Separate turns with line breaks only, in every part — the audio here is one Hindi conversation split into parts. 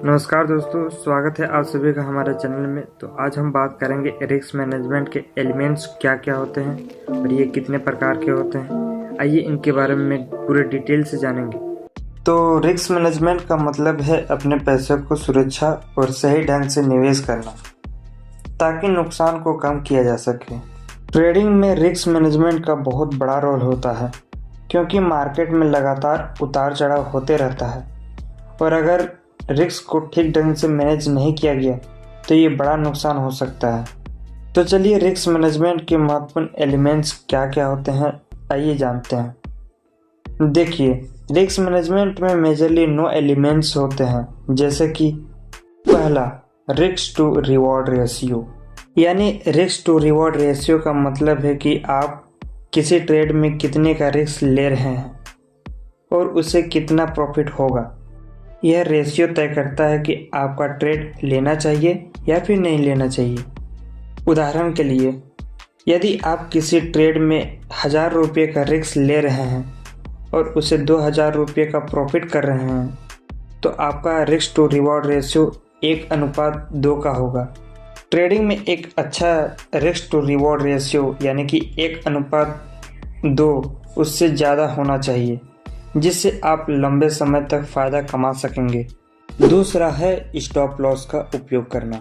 नमस्कार दोस्तों, स्वागत है आप सभी का हमारे चैनल में। तो आज हम बात करेंगे रिस्क मैनेजमेंट के एलिमेंट्स क्या क्या होते हैं और ये कितने प्रकार के होते हैं। आइए इनके बारे में पूरे डिटेल से जानेंगे। तो रिस्क मैनेजमेंट का मतलब है अपने पैसे को सुरक्षा और सही ढंग से निवेश करना ताकि नुकसान को कम किया जा सके। ट्रेडिंग में रिस्क मैनेजमेंट का बहुत बड़ा रोल होता है क्योंकि मार्केट में लगातार उतार चढ़ाव होते रहता है और अगर रिस्क को ठीक ढंग से मैनेज नहीं किया गया तो ये बड़ा नुकसान हो सकता है। तो चलिए रिस्क मैनेजमेंट के महत्वपूर्ण एलिमेंट्स क्या क्या होते हैं आइए जानते हैं। देखिए, रिस्क मैनेजमेंट में मेजरली 9 एलिमेंट्स होते हैं, जैसे कि पहला रिस्क टू रिवॉर्ड रेशियो। यानी रिस्क टू रिवॉर्ड रेशियो का मतलब है कि आप किसी ट्रेड में कितने का रिस्क ले रहे हैं और उसे कितना प्रॉफिट होगा। यह रेशियो तय करता है कि आपका ट्रेड लेना चाहिए या फिर नहीं लेना चाहिए। उदाहरण के लिए, यदि आप किसी ट्रेड में 1000 रुपये का रिस्क ले रहे हैं और उसे 2000 रुपये का प्रॉफिट कर रहे हैं तो आपका रिस्क टू रिवॉर्ड रेशियो 1:2 का होगा। ट्रेडिंग में एक अच्छा रिस्क टू रिवॉर्ड रेशियो यानी कि 1:2 उससे ज़्यादा होना चाहिए, जिससे आप लंबे समय तक फ़ायदा कमा सकेंगे। दूसरा है स्टॉप लॉस का उपयोग करना।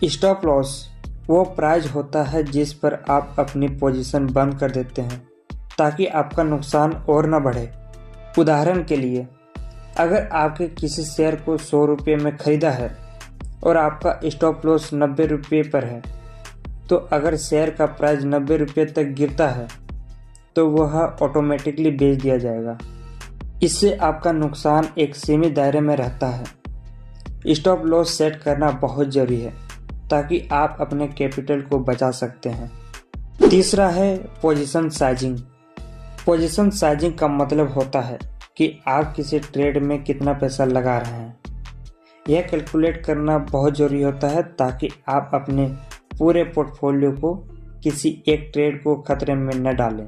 स्टॉप लॉस वो प्राइस होता है जिस पर आप अपनी पोजीशन बंद कर देते हैं ताकि आपका नुकसान और न बढ़े। उदाहरण के लिए, अगर आपके किसी शेयर को 100 रुपये में ख़रीदा है और आपका स्टॉप लॉस 90 रुपये पर है, तो अगर शेयर का प्राइस 90 रुपये तक गिरता है तो वह ऑटोमेटिकली बेच दिया जाएगा। इससे आपका नुकसान एक सीमित दायरे में रहता है। स्टॉप लॉस सेट करना बहुत ज़रूरी है ताकि आप अपने कैपिटल को बचा सकते हैं। तीसरा है पोजीशन साइजिंग। पोजीशन साइजिंग का मतलब होता है कि आप किसी ट्रेड में कितना पैसा लगा रहे हैं। यह कैलकुलेट करना बहुत ज़रूरी होता है ताकि आप अपने पूरे पोर्टफोलियो को किसी एक ट्रेड को खतरे में न डालें।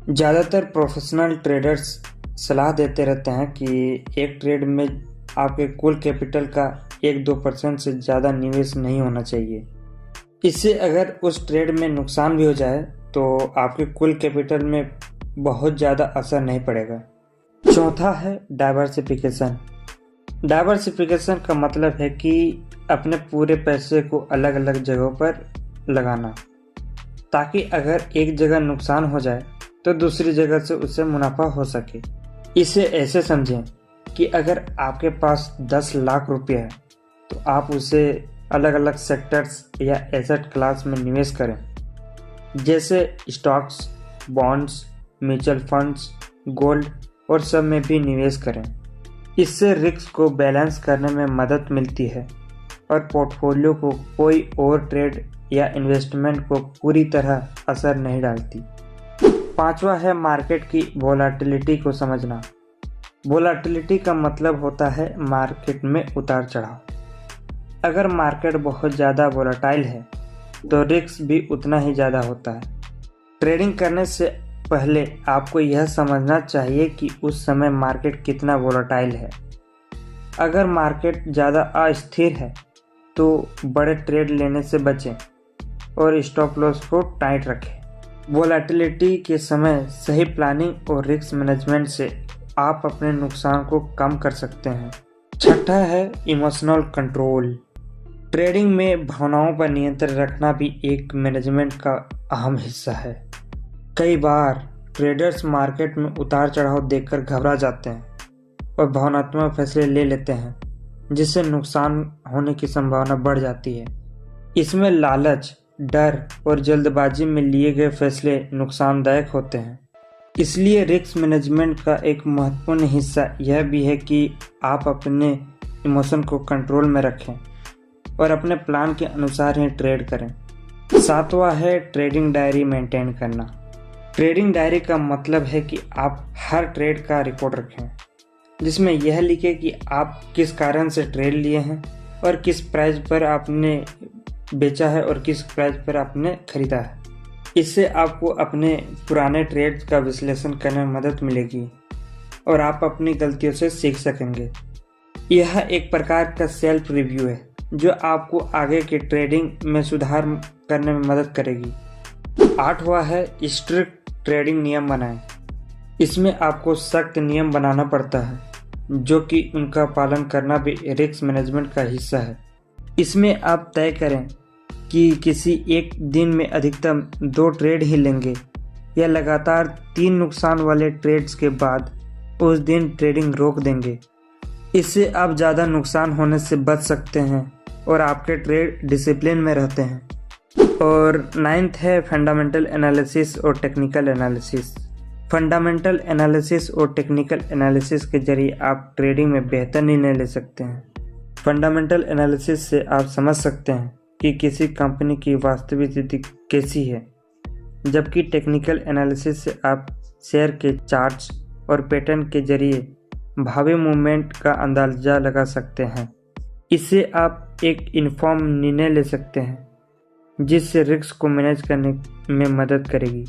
ज़्यादातर प्रोफेशनल ट्रेडर्स सलाह देते रहते हैं कि एक ट्रेड में आपके कुल कैपिटल का 1-2% से ज़्यादा निवेश नहीं होना चाहिए। इससे अगर उस ट्रेड में नुकसान भी हो जाए तो आपके कुल कैपिटल में बहुत ज़्यादा असर नहीं पड़ेगा। चौथा है डाइवर्सिफिकेशन। डाइवर्सिफिकेशन का मतलब है कि अपने पूरे पैसे को अलग अलग जगहों पर लगाना ताकि अगर एक जगह नुकसान हो जाए तो दूसरी जगह से उससे मुनाफा हो सके। इसे ऐसे समझें कि अगर आपके पास 10 लाख रुपये है तो आप उसे अलग अलग सेक्टर्स या एसेट क्लास में निवेश करें, जैसे stocks, bonds, mutual funds, gold और सब में भी निवेश करें। इससे रिस्क को बैलेंस करने में मदद मिलती है और पोर्टफोलियो को कोई और ट्रेड या इन्वेस्टमेंट को पूरी तरह असर नहीं डालती। पांचवा है मार्केट की वोलाटिलिटी को समझना। वोलाटिलिटी का मतलब होता है मार्केट में उतार चढ़ाव। अगर मार्केट बहुत ज़्यादा वोलाटाइल है तो रिस्क भी उतना ही ज़्यादा होता है। ट्रेडिंग करने से पहले आपको यह समझना चाहिए कि उस समय मार्केट कितना वोलाटाइल है। अगर मार्केट ज़्यादा अस्थिर है तो बड़े ट्रेड लेने से बचें और स्टॉप लॉस को टाइट रखें। वोलेटिलिटी के समय सही प्लानिंग और रिस्क मैनेजमेंट से आप अपने नुकसान को कम कर सकते हैं। छठा है इमोशनल कंट्रोल। ट्रेडिंग में भावनाओं पर नियंत्रण रखना भी एक मैनेजमेंट का अहम हिस्सा है। कई बार ट्रेडर्स मार्केट में उतार चढ़ाव देखकर घबरा जाते हैं और भावनात्मक फैसले ले लेते हैं, जिससे नुकसान होने की संभावना बढ़ जाती है। इसमें लालच, डर और जल्दबाजी में लिए गए फैसले नुकसानदायक होते हैं। इसलिए रिस्क मैनेजमेंट का एक महत्वपूर्ण हिस्सा यह भी है कि आप अपने इमोशन को कंट्रोल में रखें और अपने प्लान के अनुसार ही ट्रेड करें। सातवां है ट्रेडिंग डायरी मेंटेन करना। ट्रेडिंग डायरी का मतलब है कि आप हर ट्रेड का रिकॉर्ड रखें, जिसमें यह लिखें कि आप किस कारण से ट्रेड लिए हैं और किस प्राइस पर आपने बेचा है और किस प्राइस पर आपने खरीदा है। इससे आपको अपने पुराने ट्रेड्स का विश्लेषण करने में मदद मिलेगी और आप अपनी गलतियों से सीख सकेंगे। यह एक प्रकार का सेल्फ रिव्यू है जो आपको आगे के ट्रेडिंग में सुधार करने में मदद करेगी। 8वां है स्ट्रिक्ट ट्रेडिंग नियम बनाएं। इसमें आपको सख्त नियम बनाना पड़ता है जो कि उनका पालन करना भी रिस्क मैनेजमेंट का हिस्सा है। इसमें आप तय करें कि किसी एक दिन में अधिकतम 2 ट्रेड ही लेंगे या लगातार 3 नुकसान वाले ट्रेड्स के बाद उस दिन ट्रेडिंग रोक देंगे। इससे आप ज़्यादा नुकसान होने से बच सकते हैं और आपके ट्रेड डिसिप्लिन में रहते हैं। और 9th है फंडामेंटल एनालिसिस और टेक्निकल एनालिसिस। फंडामेंटल एनालिसिस और टेक्निकल एनालिसिस के जरिए आप ट्रेडिंग में बेहतर निर्णय ले सकते हैं। फंडामेंटल एनालिसिस से आप समझ सकते हैं कि किसी कंपनी की वास्तविक स्थिति कैसी है, जबकि टेक्निकल एनालिसिस से आप शेयर के चार्ट्स और पैटर्न के जरिए भावी मूवमेंट का अंदाजा लगा सकते हैं। इससे आप एक इन्फॉर्म निर्णय ले सकते हैं जिससे रिस्क को मैनेज करने में मदद करेगी।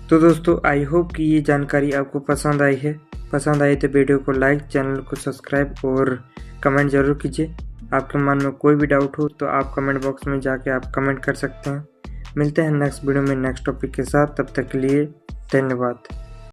तो दोस्तों, आई होप कि ये जानकारी आपको पसंद आई है। पसंद आई तो वीडियो को लाइक, चैनल को सब्सक्राइब और कमेंट ज़रूर कीजिए। आपके मन में कोई भी डाउट हो तो आप कमेंट बॉक्स में जाके आप कमेंट कर सकते हैं। मिलते हैं नेक्स्ट वीडियो में नेक्स्ट टॉपिक के साथ। तब तक के लिए धन्यवाद।